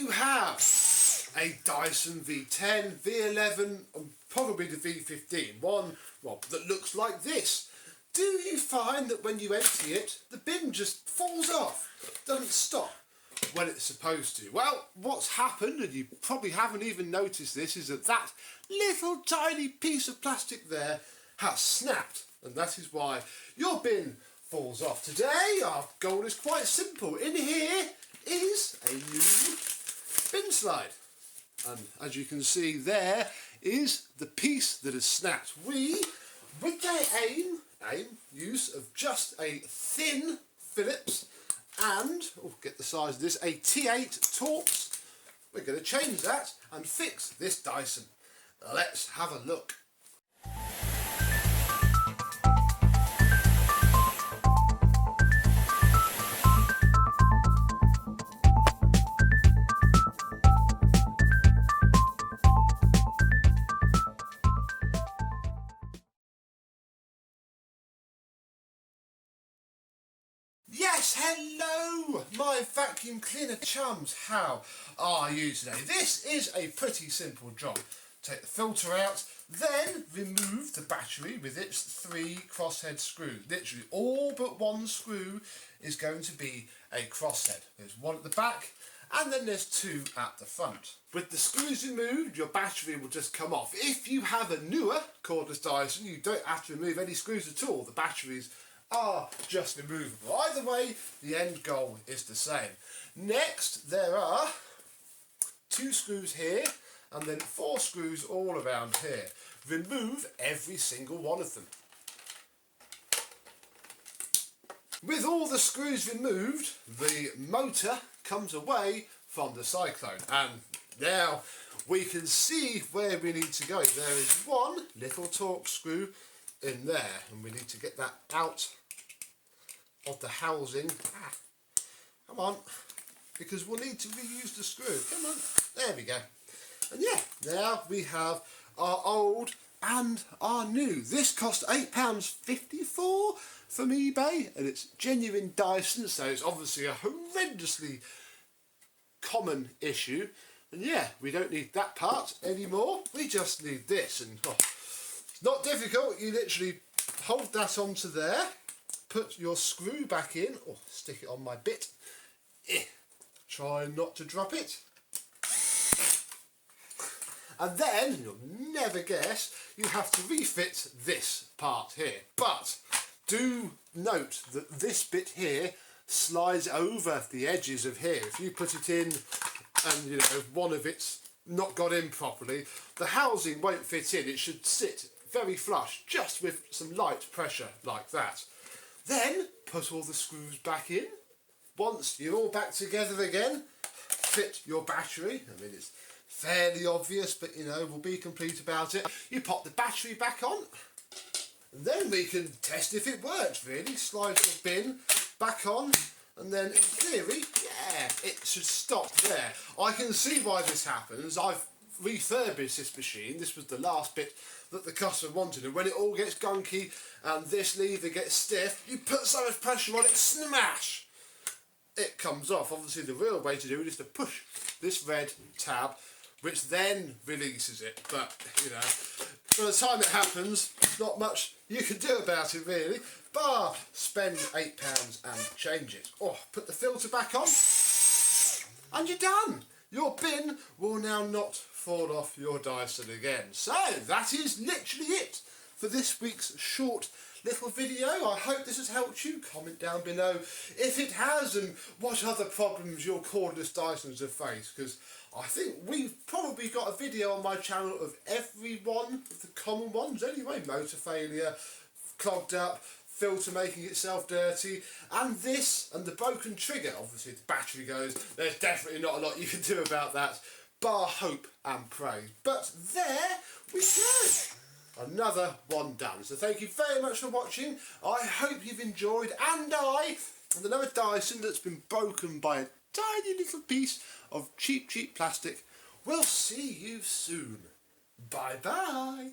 you have a Dyson V10, V11 and probably the V15, one that looks like this. Do you find that when you empty it, the bin just falls off, doesn't stop when it's supposed to? Well, what's happened, and you probably haven't even noticed this, is that that little tiny piece of plastic there has snapped, and that is why your bin falls off. Today our goal is quite simple. In here is a new bin slide, and as you can see there is the piece that has snapped. We, with the use of just a thin Phillips and, get the size of this, a T8 Torx, we're going to change that and fix this Dyson. Let's have a look. Yes, hello my vacuum cleaner chums, how are you today? This is a pretty simple job. Take the filter out, then remove the battery with its 3 crosshead screws. Literally all but one screw is going to be a crosshead. There's one at the back and then there's 2 at the front. With the screws removed, your battery will just come off. If you have a newer cordless Dyson, you don't have to remove any screws at all. The batteries are just removable. Either way, the end goal is the same. Next, there are 2 screws here and then 4 screws all around here. Remove every single one of them. With all the screws removed, the motor comes away from the cyclone, and now we can see where we need to go. There is one little Torx screw in there, and we need to get that out of the housing. Come on, because we'll need to reuse the screw. Come on, there we go. And yeah, now we have our old and our new. This cost £8.54 from eBay, and it's genuine Dyson, so it's obviously a horrendously common issue. And yeah, we don't need that part anymore. We just need this, and it's not difficult. You literally hold that onto there, put your screw back in, or stick it on my bit. Try not to drop it. And then, you'll never guess, you have to refit this part here. But do note that this bit here slides over the edges of here. If you put it in and one of it's not got in properly, the housing won't fit in. It should sit very flush, just with some light pressure like that. Then put all the screws back in. Once you're all back together again, fit your battery. I mean, it's fairly obvious, but we'll be complete about it. You pop the battery back on, and then we can test if it works, really. Slide your bin back on, and then in theory, yeah, it should stop there. I can see why this happens. I've refurbished this machine. This was the last bit that the customer wanted, and when it all gets gunky and this lever gets stiff, you put so much pressure on it, smash! It comes off. Obviously the real way to do it is to push this red tab, which then releases it, but by the time it happens, not much you can do about it really, bar spend £8 and change it. Put the filter back on and you're done. Your bin will now not fall off your Dyson again. So that is literally it for this week's short little video. I hope this has helped you. Comment down below if it has, and what other problems your cordless Dysons have faced, because I think we've probably got a video on my channel of every one of the common ones anyway. Motor failure, clogged up, filter making itself dirty, and this, and the broken trigger. Obviously if the battery goes, there's definitely not a lot you can do about that, bar hope and pray. But there we go, another one done. So thank you very much for watching. I hope you've enjoyed, and another Dyson that's been broken by a tiny little piece of cheap plastic. We'll see you soon. Bye bye.